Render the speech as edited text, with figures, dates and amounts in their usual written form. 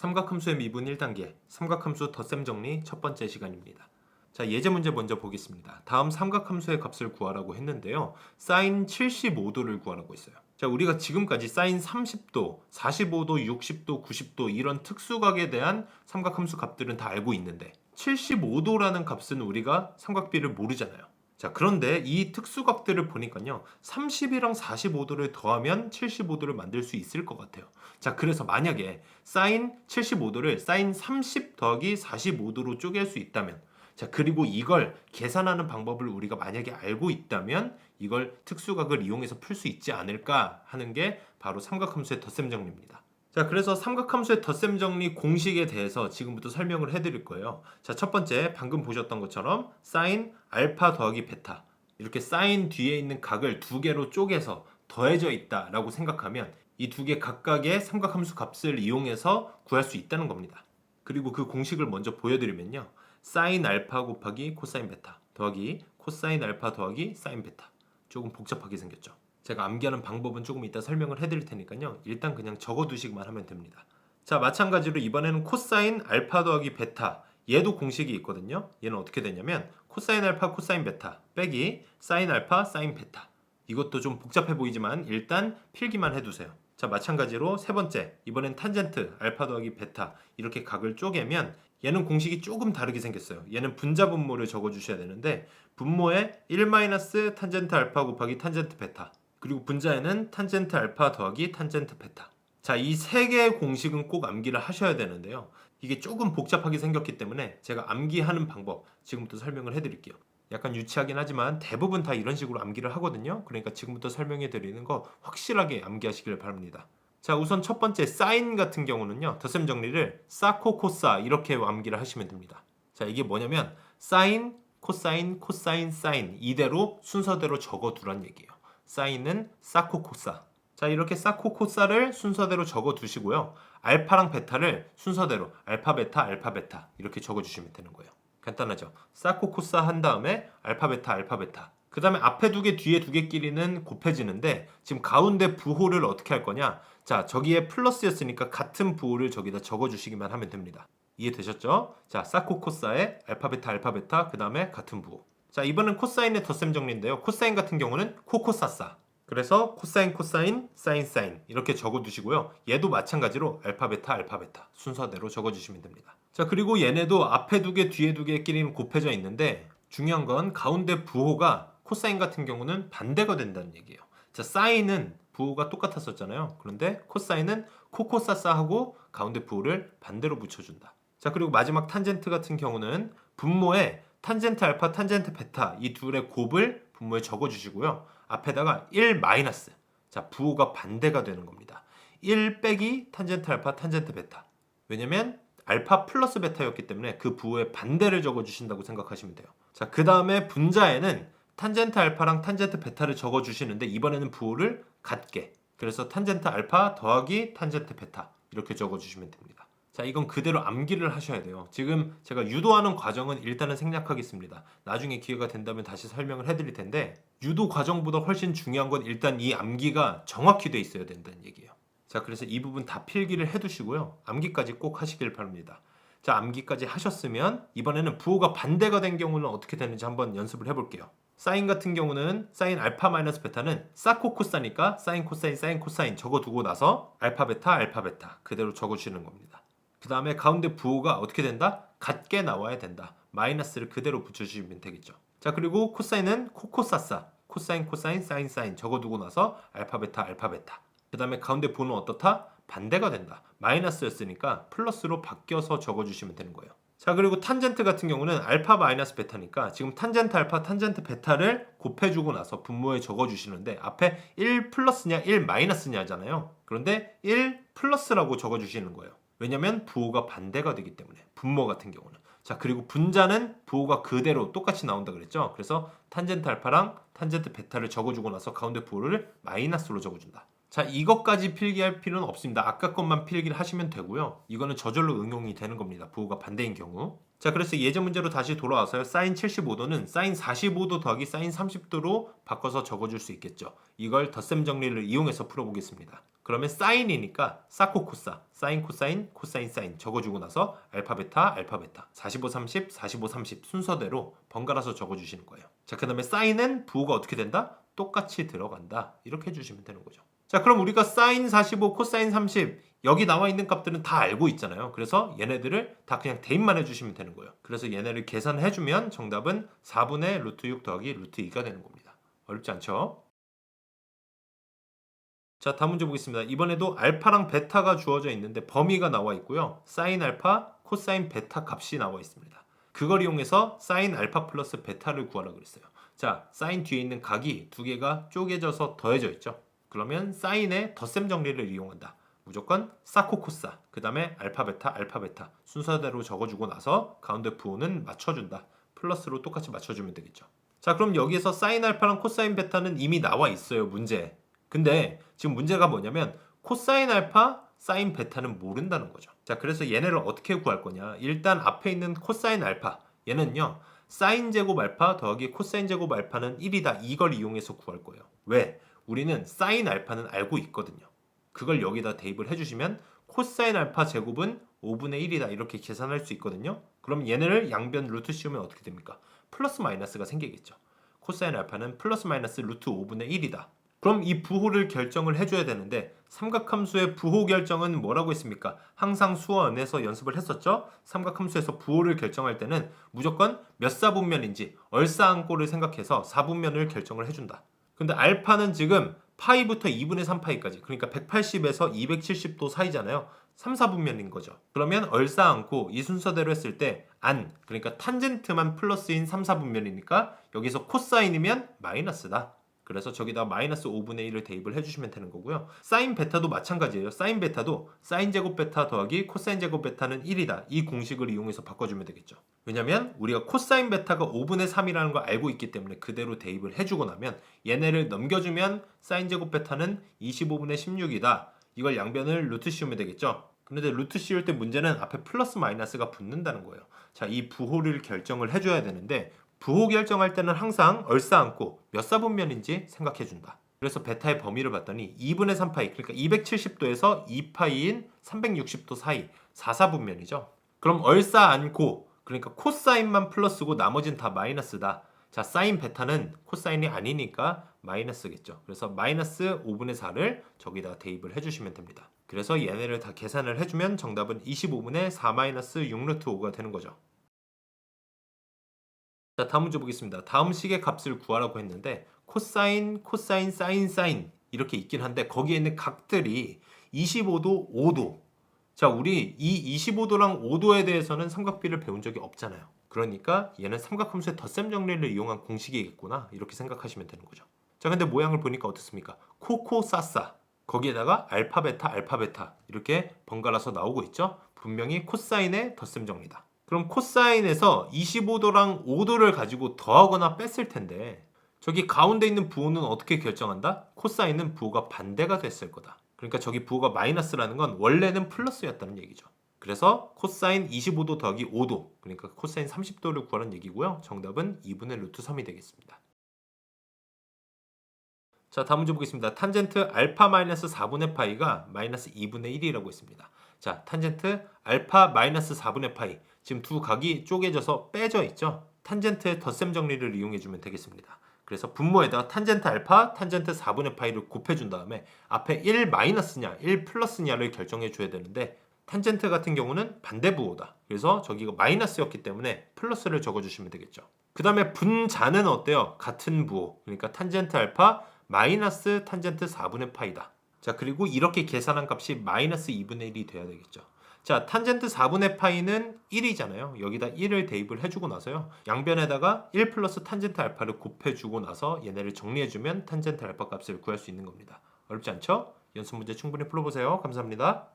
삼각함수의 미분 1단계, 삼각함수 덧셈 정리 첫 번째 시간입니다. 자, 예제 문제 먼저 보겠습니다. 다음 삼각함수의 값을 구하라고 했는데요. 사인 75도를 구하라고 했어요. 자, 우리가 지금까지 사인 30도, 45도, 60도, 90도 이런 특수각에 대한 삼각함수 값들은 다 알고 있는데 75도라는 값은 우리가 삼각비를 모르잖아요. 자, 그런데 이 특수각들을 보니까요 30이랑 45도를 더하면 75도를 만들 수 있을 것 같아요. 자, 그래서 만약에 사인 75도를 사인 30 더하기 45도로 쪼갤 수 있다면, 자, 그리고 이걸 계산하는 방법을 우리가 만약에 알고 있다면 이걸 특수각을 이용해서 풀 수 있지 않을까 하는 게 바로 삼각함수의 덧셈 정리입니다. 자, 그래서 삼각함수의 덧셈 정리 공식에 대해서 지금부터 설명을 해드릴 거예요. 자, 첫 번째 방금 보셨던 것처럼 사인 알파 더하기 베타, 이렇게 사인 뒤에 있는 각을 두 개로 쪼개서 더해져 있다라고 생각하면 이 두 개 각각의 삼각함수 값을 이용해서 구할 수 있다는 겁니다. 그리고 그 공식을 먼저 보여드리면요, 사인 알파 곱하기 코사인 베타 더하기 코사인 알파 더하기 사인 베타. 조금 복잡하게 생겼죠. 제가 암기하는 방법은 조금 이따 설명을 해드릴 테니까요, 일단 그냥 적어두시기만 하면 됩니다. 자, 마찬가지로 이번에는 코사인 알파 더하기 베타, 얘도 공식이 있거든요. 얘는 어떻게 되냐면 코사인 알파 코사인 베타 빼기 사인 알파 사인 베타. 이것도 좀 복잡해 보이지만 일단 필기만 해두세요. 자, 마찬가지로 세 번째, 이번엔 탄젠트 알파 더하기 베타, 이렇게 각을 쪼개면 얘는 공식이 조금 다르게 생겼어요. 얘는 분자 분모를 적어주셔야 되는데 분모에 1 탄젠트 알파 곱하기 탄젠트 베타, 그리고 분자에는 탄젠트 알파 더하기 탄젠트 베타. 자, 이 세 개의 공식은 꼭 암기를 하셔야 되는데요. 이게 조금 복잡하게 생겼기 때문에 제가 암기하는 방법 지금부터 설명을 해드릴게요. 약간 유치하긴 하지만 대부분 다 이런 식으로 암기를 하거든요. 그러니까 지금부터 설명해 드리는 거 확실하게 암기하시길 바랍니다. 자, 우선 첫 번째 사인 같은 경우는요, 덧셈 정리를 사코 코사 이렇게 암기를 하시면 됩니다. 자, 이게 뭐냐면 사인 코사인 코사인 사인 이대로 순서대로 적어두란 얘기예요. 사인은 사코 코사. 자, 이렇게 사코 코사를 순서대로 적어두시고요, 알파랑 베타를 순서대로 알파 베타 이렇게 적어주시면 되는 거예요. 간단하죠? 사코 코사 한 다음에 알파 베타 그 다음에 앞에 두 개 뒤에 두 개끼리는 곱해지는데 지금 가운데 부호를 어떻게 할 거냐, 자, 저기에 플러스였으니까 같은 부호를 저기다 적어주시기만 하면 됩니다. 이해되셨죠? 자, 사코 코사에 알파 베타 그 다음에 같은 부호. 자, 이번엔 코사인의 덧셈 정리인데요, 코사인 같은 경우는 코코사사, 그래서 코사인 사인 이렇게 적어두시고요, 얘도 마찬가지로 알파 베타 순서대로 적어주시면 됩니다. 자, 그리고 얘네도 앞에 두 개 뒤에 두 개끼리는 곱해져 있는데 중요한 건 가운데 부호가 코사인 같은 경우는 반대가 된다는 얘기예요. 자, 사인은 부호가 똑같았었잖아요. 그런데 코사인은 코코사사하고 가운데 부호를 반대로 붙여준다. 자, 그리고 마지막 탄젠트 같은 경우는 분모에 탄젠트 알파 탄젠트 베타 이 둘의 곱을 분모에 적어주시고요, 앞에다가 1 마이너스, 자, 부호가 반대가 되는 겁니다. 1 빼기 탄젠트 알파 탄젠트 베타. 왜냐면 알파 플러스 베타였기 때문에 그 부호의 반대를 적어주신다고 생각하시면 돼요. 자, 그 다음에 분자에는 탄젠트 알파랑 탄젠트 베타를 적어주시는데 이번에는 부호를 같게, 그래서 탄젠트 알파 더하기 탄젠트 베타 이렇게 적어주시면 됩니다. 자, 이건 그대로 암기를 하셔야 돼요. 지금 제가 유도하는 과정은 일단은 생략하겠습니다. 나중에 기회가 된다면 다시 설명을 해드릴 텐데 유도 과정보다 훨씬 중요한 건 일단 이 암기가 정확히 돼 있어야 된다는 얘기예요. 자, 그래서 이 부분 다 필기를 해두시고요, 암기까지 꼭 하시길 바랍니다. 자, 암기까지 하셨으면 이번에는 부호가 반대가 된 경우는 어떻게 되는지 한번 연습을 해볼게요. 사인 같은 경우는 사인 알파 마이너스 베타는 사코 코사니까 사인 코사인 적어두고 나서 알파 베타 그대로 적어주시는 겁니다. 그 다음에 가운데 부호가 어떻게 된다? 같게 나와야 된다. 마이너스를 그대로 붙여주시면 되겠죠. 자, 그리고 코사인은 코코사사 코사인 사인 적어두고 나서 알파 베타 그 다음에 가운데 부호는 어떻다? 반대가 된다. 마이너스였으니까 플러스로 바뀌어서 적어주시면 되는 거예요. 자, 그리고 탄젠트 같은 경우는 알파 마이너스 베타니까 지금 탄젠트 알파 탄젠트 베타를 곱해주고 나서 분모에 적어주시는데 앞에 1 플러스냐 1 마이너스냐 하잖아요. 그런데 1 플러스라고 적어주시는 거예요. 왜냐면 부호가 반대가 되기 때문에, 분모 같은 경우는. 자, 그리고 분자는 부호가 그대로 똑같이 나온다 그랬죠. 그래서 탄젠트 알파랑 탄젠트 베타를 적어주고 나서 가운데 부호를 마이너스로 적어준다. 자, 이것까지 필기할 필요는 없습니다. 아까 것만 필기를 하시면 되고요, 이거는 저절로 응용이 되는 겁니다, 부호가 반대인 경우. 자, 그래서 예제 문제로 다시 돌아와서요, 사인 75도는 사인 45도 더하기 사인 30도로 바꿔서 적어줄 수 있겠죠. 이걸 덧셈 정리를 이용해서 풀어보겠습니다. 그러면 사인이니까 사코 코사, 사인 코사인, 코사인 사인 적어주고 나서 알파 베타, 알파 베타 45 30, 45 30 순서대로 번갈아서 적어주시는 거예요. 자, 그 다음에 사인은 부호가 어떻게 된다? 똑같이 들어간다. 이렇게 해주시면 되는 거죠. 자, 그럼 우리가 사인 45, 코사인 30 여기 나와 있는 값들은 다 알고 있잖아요. 그래서 얘네들을 다 그냥 대입만 해주시면 되는 거예요. 그래서 얘네를 계산해주면 정답은 4분의 루트 6 더하기 루트 2가 되는 겁니다. 어렵지 않죠? 자, 다음 문제 보겠습니다. 이번에도 알파랑 베타가 주어져 있는데 범위가 나와 있고요. 사인 알파, 코사인 베타 값이 나와 있습니다. 그걸 이용해서 사인 알파 플러스 베타를 구하라고 그랬어요. 자, 사인 뒤에 있는 각이 두 개가 쪼개져서 더해져 있죠. 그러면 사인의 덧셈 정리를 이용한다. 무조건 사코 코사, 그 다음에 알파 베타 순서대로 적어주고 나서 가운데 부호는 맞춰준다. 플러스로 똑같이 맞춰주면 되겠죠. 자, 그럼 여기에서 사인 알파랑 코사인 베타는 이미 나와 있어요, 문제에. 근데 지금 문제가 뭐냐면 코사인 알파, 사인 베타는 모른다는 거죠. 자, 그래서 얘네를 어떻게 구할 거냐. 일단 앞에 있는 코사인 알파, 얘는요 사인 제곱 알파 더하기 코사인 제곱 알파는 1이다. 이걸 이용해서 구할 거예요. 왜? 우리는 사인 알파는 알고 있거든요. 그걸 여기다 대입을 해주시면 코사인 알파 제곱은 5분의 1이다. 이렇게 계산할 수 있거든요. 그럼 얘네를 양변 루트 씌우면 어떻게 됩니까? 플러스 마이너스가 생기겠죠. 코사인 알파는 플러스 마이너스 루트 5분의 1이다. 그럼 이 부호를 결정을 해줘야 되는데 삼각함수의 부호 결정은 뭐라고 했습니까? 항상 수원에서 연습을 했었죠? 삼각함수에서 부호를 결정할 때는 무조건 몇 사분면인지 얼싸안고를 생각해서 사분면을 결정을 해준다. 근데 알파는 지금 파이부터 2분의 3파이까지 그러니까 180에서 270도 사이잖아요. 3, 4분면인 거죠. 그러면 얼싸안고 이 순서대로 했을 때 안, 그러니까 탄젠트만 플러스인 3, 4분면이니까 여기서 코사인이면 마이너스다. 그래서 저기다 마이너스 5분의 1을 대입을 해주시면 되는 거고요. 사인 베타도 마찬가지예요. 사인 베타도 사인 제곱 베타 더하기 코사인 제곱 베타는 1이다. 이 공식을 이용해서 바꿔주면 되겠죠. 왜냐면 우리가 코사인 베타가 5분의 3이라는 걸 알고 있기 때문에 그대로 대입을 해주고 나면 얘네를 넘겨주면 사인 제곱 베타는 25분의 16이다. 이걸 양변을 루트 씌우면 되겠죠. 그런데 루트 씌울 때 문제는 앞에 플러스 마이너스가 붙는다는 거예요. 자, 이 부호를 결정을 해줘야 되는데 부호 결정할 때는 항상 얼싸안고 몇 사분면인지 생각해준다. 그래서 베타의 범위를 봤더니 2분의 3파이, 그러니까 270도에서 2파이인 360도 사이 4사분면이죠. 그럼 얼싸안고, 그러니까 코사인만 플러스고 나머지는 다 마이너스다. 자, 사인 베타는 코사인이 아니니까 마이너스겠죠. 그래서 마이너스 5분의 4를 저기다 대입을 해주시면 됩니다. 그래서 얘네를 다 계산을 해주면 정답은 25분의 4 마이너스 6루트 5가 되는 거죠. 자, 다음 문제 보겠습니다. 다음 식의 값을 구하라고 했는데 코사인, 코사인, 사인, 사인 이렇게 있긴 한데 거기에 있는 각들이 25도, 5도. 자, 우리 이 25도랑 5도에 대해서는 삼각비를 배운 적이 없잖아요. 그러니까 얘는 삼각함수의 덧셈 정리를 이용한 공식이겠구나 이렇게 생각하시면 되는 거죠. 자, 근데 모양을 보니까 어떻습니까? 코코사사 거기에다가 알파 베타 이렇게 번갈아서 나오고 있죠. 분명히 코사인의 덧셈 정리다. 그럼 코사인에서 25도랑 5도를 가지고 더하거나 뺐을 텐데 저기 가운데 있는 부호는 어떻게 결정한다? 코사인은 부호가 반대가 됐을 거다. 그러니까 저기 부호가 마이너스라는 건 원래는 플러스였다는 얘기죠. 그래서 코사인 25도 더하기 5도 그러니까 코사인 30도를 구하는 얘기고요. 정답은 2분의 루트 3이 되겠습니다. 자, 다음 문제 보겠습니다. 탄젠트 알파 마이너스 4분의 파이가 마이너스 2분의 1이라고 했습니다. 자, 탄젠트 알파 마이너스 4분의 파이 지금 두 각이 쪼개져서 빼져 있죠. 탄젠트의 덧셈 정리를 이용해주면 되겠습니다. 그래서 분모에다가 탄젠트 알파, 탄젠트 4분의 파이를 곱해준 다음에 앞에 1 마이너스냐, 1 플러스냐를 결정해줘야 되는데 탄젠트 같은 경우는 반대 부호다. 그래서 저기가 마이너스였기 때문에 플러스를 적어주시면 되겠죠. 그 다음에 분자는 어때요? 같은 부호. 그러니까 탄젠트 알파 마이너스 탄젠트 4분의 파이다. 자, 그리고 이렇게 계산한 값이 마이너스 2분의 1이 돼야 되겠죠. 자, 탄젠트 4분의 파이는 1이잖아요. 여기다 1을 대입을 해주고 나서요. 양변에다가 1 플러스 탄젠트 알파를 곱해주고 나서 얘네를 정리해주면 탄젠트 알파 값을 구할 수 있는 겁니다. 어렵지 않죠? 연습 문제 충분히 풀어보세요. 감사합니다.